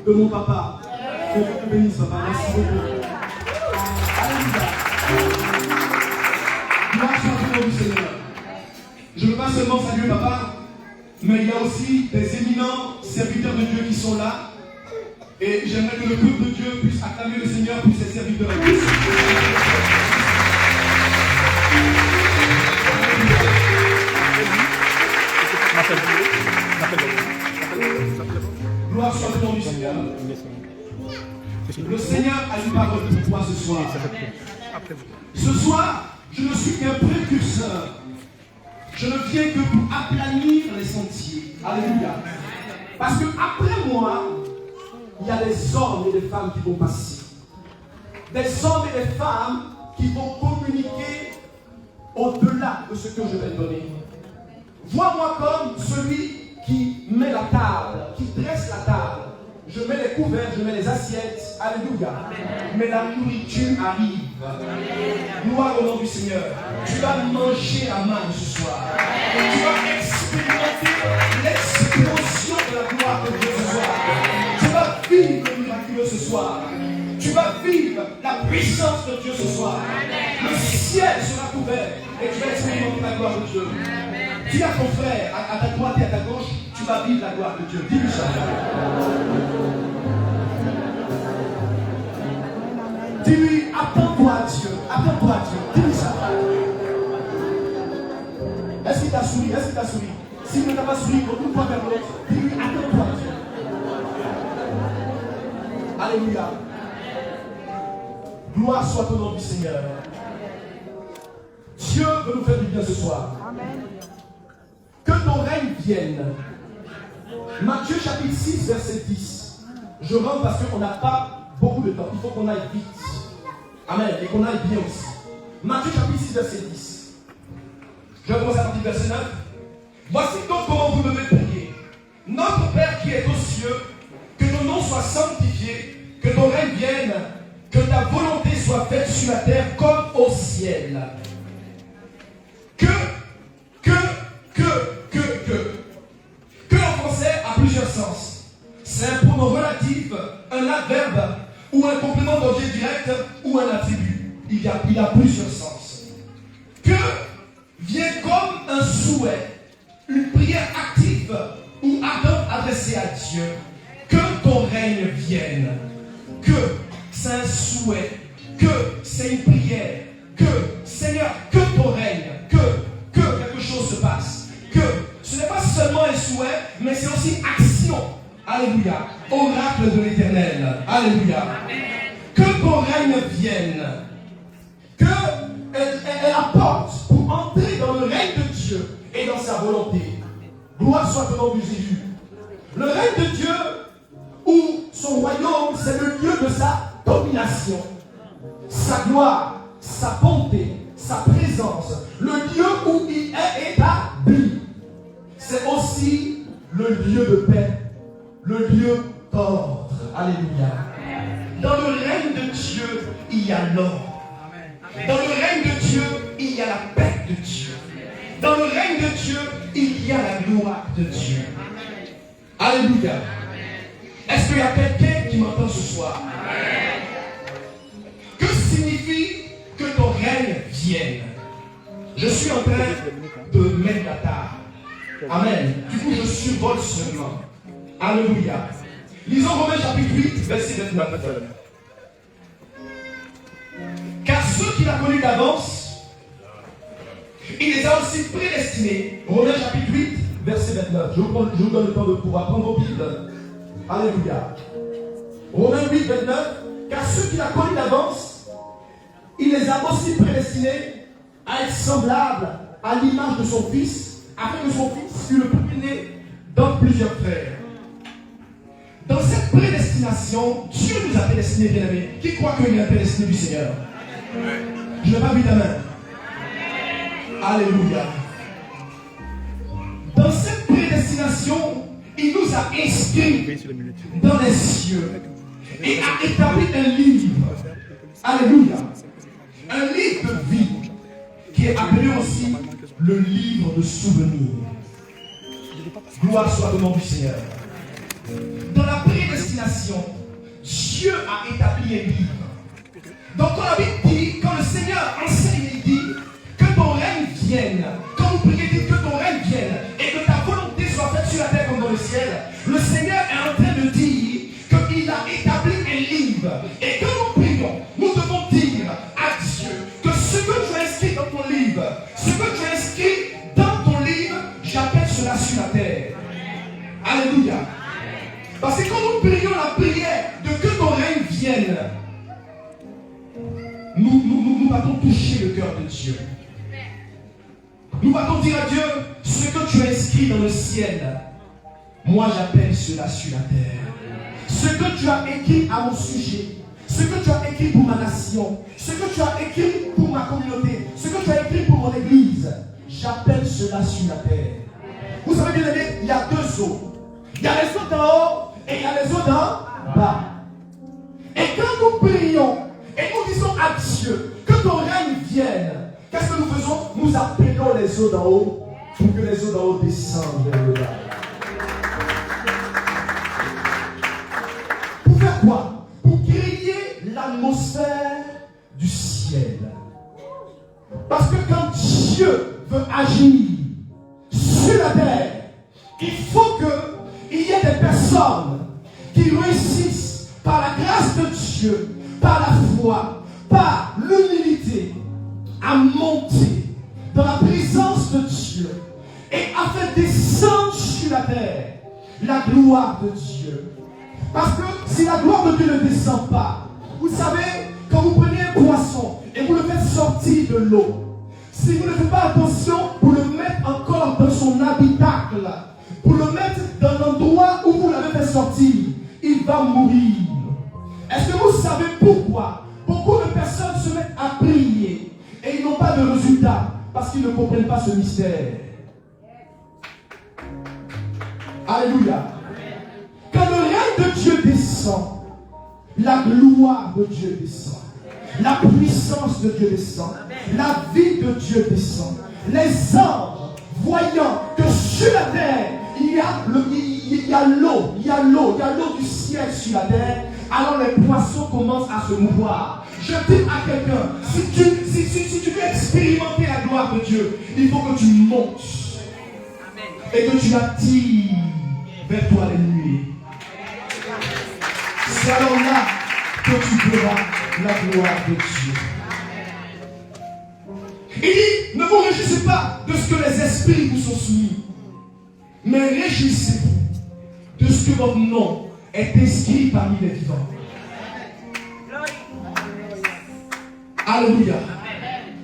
de mon papa. Que Dieu te bénisse, papa. Merci beaucoup. Alléluia. Gloire soit au nom du Seigneur. Je ne veux pas seulement saluer papa, mais il y a aussi des éminents serviteurs de Dieu qui sont là. Et j'aimerais que le peuple de Dieu puisse acclamer le Seigneur pour ses serviteurs. Gloire soit au nom du Seigneur. Le Seigneur a une parole pour toi ce soir. Ce soir, je ne suis qu'un précurseur. Je ne viens que pour aplanir les sentiers. Alléluia. Parce que après moi, il y a des hommes et des femmes qui vont passer. Des hommes et des femmes qui vont communiquer au-delà de ce que je vais donner. Vois-moi comme celui qui met la table, qui dresse la table. Je mets les couverts, je mets les assiettes. Alléluia. Mais la nourriture arrive. Gloire au nom du Seigneur. Tu vas manger la manne ce soir. Tu vas expérimenter l'explosion de la gloire de Dieu ce soir. Tu vas vivre le miraculeux ce soir. Tu vas vivre la puissance de Dieu ce soir. Le ciel sera couvert et tu vas expérimenter la gloire de Dieu. Dis à ton frère, à ta droite et à ta gauche, tu vas vivre la gloire de Dieu. Dis-lui ça. Dis-lui, attends-toi à Dieu. Attends-toi à Dieu. Dis-lui ça. Est-ce qu'il t'a souri? Est-ce qu'il t'a souri? S'il ne t'a pas souri, retourne-toi vers l'autre. Dis-lui, attends-toi à Dieu. Alléluia. Gloire soit au nom du Seigneur. Dieu veut nous faire du bien ce soir. Amen. Que ton règne vienne. Matthieu chapitre 6, verset 10. Je rentre parce qu'on n'a pas beaucoup de temps. Il faut qu'on aille vite. Amen. Et qu'on aille bien aussi. Matthieu chapitre 6, verset 10. Je vais commencer à partir du verset 9. Voici donc comment vous devez prier. Notre Père qui est aux cieux, que ton nom soit sanctifié, que ton règne vienne, que ta volonté soit faite sur la terre comme au ciel. Que en français a plusieurs sens. C'est un pronom relatif, un adverbe ou un complément d'objet direct ou un attribut. Il y a plusieurs sens. Que vient comme un souhait, une prière active ou ardente adressée à Dieu. Que ton règne vienne. Que c'est un souhait. Que c'est une prière. Que, Seigneur, que ton règne. Que quelque chose se passe. Que ce n'est pas seulement un souhait, mais c'est aussi action. Alléluia. Oracle de l'Éternel. Alléluia. Que ton règne vienne. Que elle apporte pour entrer dans le règne de Dieu et dans sa volonté. Gloire soit au nom de Jésus. Le règne de Dieu, où son royaume, c'est le lieu de sa domination. Sa gloire, sa bonté, sa présence, le lieu où il est établi. C'est aussi le lieu de paix, le lieu d'ordre. Alléluia. Dans le règne de Dieu, il y a l'ordre. Dans le règne de Dieu, il y a la paix de Dieu. Dans le règne de Dieu, il y a la gloire de Dieu. Alléluia. Est-ce qu'il y a quelqu'un qui m'entend ce soir? Que signifie que ton règne vienne? Je suis en train de mettre la table. Amen. Du coup, je survole seulement. Alléluia. Lisons Romains chapitre 8, verset 29. Car ceux qu'il a connus d'avance, il les a aussi prédestinés. Romains chapitre 8, verset 29. Je vous donne le temps de pouvoir prendre vos Bibles. Alléluia. Romains 8, 29. Car ceux qu'il a connus d'avance, il les a aussi prédestinés à être semblables à l'image de son Fils, afin que son Fils fût le premier-né dans plusieurs frères. Dans cette prédestination, Dieu nous a prédestinés, bien-aimés. Qui croit qu'il est prédestiné du Seigneur? Je n'ai pas vu ta main. Alléluia. Dans cette prédestination, il nous a inscrits dans les cieux et a établi un livre. Alléluia. Un livre de vie qui est appelé aussi le livre de souvenirs. Gloire soit au nom du Seigneur. Dans la prédestination, destination. Dieu a établi un livre. Donc quand la Bible dit, quand le Seigneur enseigne, il dit que ton règne vienne. Quand vous priez, dites que ton règne vienne et que ta volonté soit faite sur la terre comme dans le ciel. Le Seigneur est en train de dire qu'il a établi un livre. Et quand nous prions, nous devons dire à Dieu que ce que tu as inscrit dans ton livre, ce que tu as inscrit dans ton livre, j'appelle cela sur la terre. Alléluia. Parce que quand nous prions la prière de que ton règne vienne, nous allons toucher le cœur de Dieu. Nous allons dire à Dieu ce que tu as inscrit dans le ciel. Moi j'appelle cela sur la terre. Ce que tu as écrit à mon sujet, ce que tu as écrit pour ma nation, ce que tu as écrit pour ma communauté, ce que tu as écrit pour mon église, j'appelle cela sur la terre. Vous savez bien aimé, il y a deux eaux. Il y a les eaux d'en haut et il y a les eaux d'en bas. Et quand nous prions et nous disons à Dieu que ton règne vienne, qu'est-ce que nous faisons? Nous appelons les eaux d'en haut pour que les eaux d'en haut descendent vers le bas. Pour faire quoi? Pour créer l'atmosphère du ciel. Parce que quand Dieu veut agir sur la terre, il faut qu'il y ait des personnes qui réussissent par la grâce de Dieu, par la foi, par l'humilité, à monter dans la présence de Dieu et à faire descendre sur la terre la gloire de Dieu. Parce que si la gloire de Dieu ne descend pas, vous savez, quand vous prenez un poisson et vous le faites sortir de l'eau, si vous ne faites pas attention, vous le mettez encore dans son habitacle, pour le mettre dans l'endroit où vous l'avez fait sortir, il va mourir. Est-ce que vous savez pourquoi beaucoup de personnes se mettent à prier et ils n'ont pas de résultat? Parce qu'ils ne comprennent pas ce mystère. Alléluia. Quand le règne de Dieu descend, la gloire de Dieu descend, la puissance de Dieu descend, la vie de Dieu descend. Les anges, voyant que sur la terre, il y a l'eau du ciel sur la terre, alors les poissons commencent à se mouvoir. Je dis à quelqu'un, si tu veux expérimenter la gloire de Dieu, il faut que tu montes et que tu attires vers toi les nuées. C'est alors là que tu verras la gloire de Dieu. Il dit, ne vous réjouissez pas de ce que les esprits vous sont soumis, mais réjouissez-vous de ce que votre nom est inscrit parmi les vivants. Alléluia.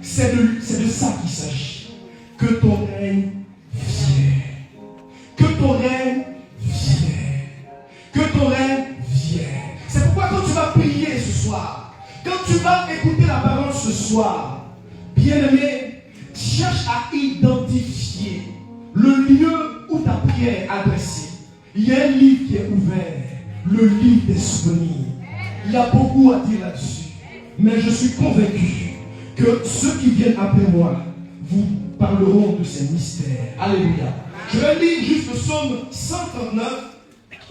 C'est de ça qu'il s'agit. Que ton règne vienne. Que ton règne vienne. Que ton règne vienne. C'est pourquoi quand tu vas prier ce soir, quand tu vas écouter la parole ce soir, bien-aimé, cherche à identifier le lieu où ta prière est adressée. Il y a un livre qui est ouvert, le livre des souvenirs. Il y a beaucoup à dire là-dessus. Mais je suis convaincu que ceux qui viennent après moi vous parleront de ces mystères. Alléluia. Je vais lire juste le psaume 139,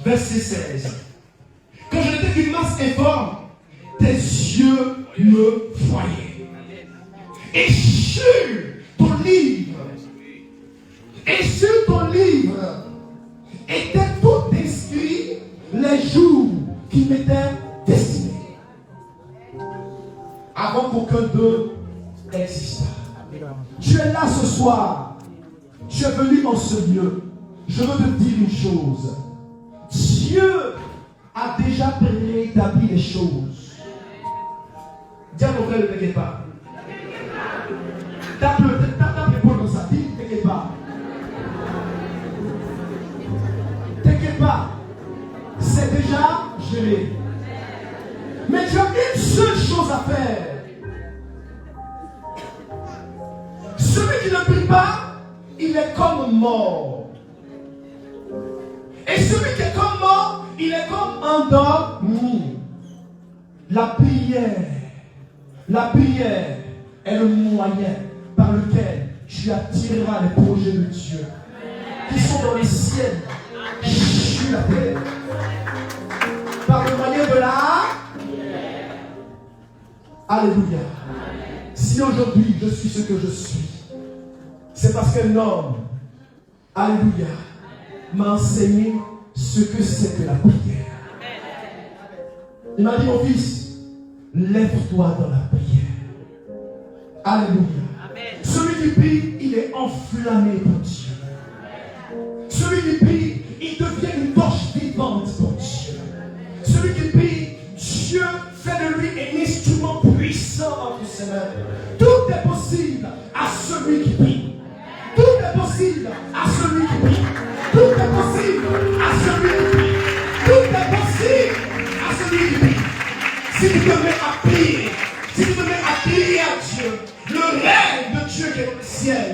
verset 16. Quand je n'étais qu'une masse informe, tes yeux me voyaient. Et sur ton livre, étaient tout inscrits les jours qui m'étaient destinés, avant qu'aucun d'eux n'existât. Tu es là ce soir. Tu es venu en ce lieu. Je veux te dire une chose. Dieu a déjà préétabli les choses. Dis à ton frère, ne t'inquiète pas. Tape l'épaule dans sa vie, ne t'inquiète pas. T'inquiète pas. C'est déjà géré. Mais tu as une seule chose à faire. Celui qui ne prie pas, il est comme mort. Et celui qui est comme mort, il est comme endormi. La prière est le moyen par lequel tu attireras les projets de Dieu qui sont dans les ciels, sur la terre. Alléluia. Si aujourd'hui je suis ce que je suis, c'est parce qu'un homme, alléluia, m'a enseigné ce que c'est que la prière. Il m'a dit, mon fils, lève-toi dans la prière. Alléluia. Celui qui prie, il est enflammé pour Dieu. Celui qui prie, il devient une torche vivante pour Dieu. Celui qui prie, Dieu fait de lui un instrument puissant entre ses mains. Tout est possible à celui qui prie. Tout est possible à celui qui prie. Tout est possible à celui qui prie. Tout est possible à celui qui prie. Si tu te mets à prier, si tu te mets à crier à Dieu, le règne de Dieu qui est dans le ciel,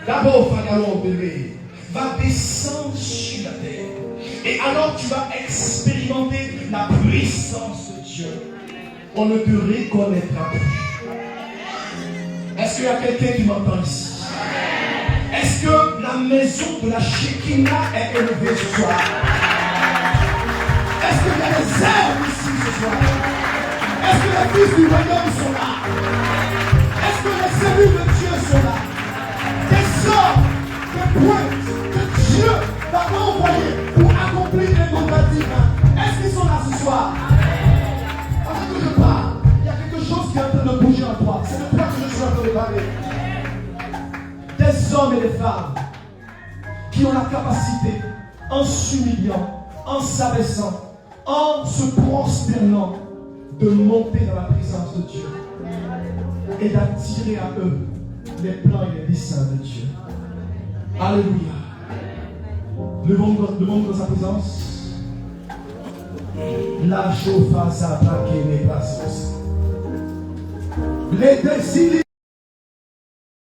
d'abord, Pharaon bébé, va descendre sur la terre. Et alors tu vas expérimenter la puissance de Dieu. On ne te reconnaîtra plus. Est-ce qu'il y a quelqu'un qui m'entend ici? Est-ce que la maison de la Shekinah est élevée ce soir? Est-ce qu'il y a des ailes ici ce soir? Est-ce que les fils du royaume sont là? Est-ce que les cellules de Dieu sont là? Des hommes, des pointes que Dieu va envoyer pour accomplir les mandats divins. Est-ce qu'ils sont là ce soir? Avant que je parle, il y a quelque chose qui est en train de bouger en toi. C'est de toi que je suis en train de parler. Des hommes et des femmes qui ont la capacité, en s'humiliant, en s'abaissant, en se prosternant, de monter dans la présence de Dieu et d'attirer à eux les plans et les desseins de Dieu. Alléluia. Levons-nous dans sa présence. La chauffa sa plaquée n'est pas. Les désirs.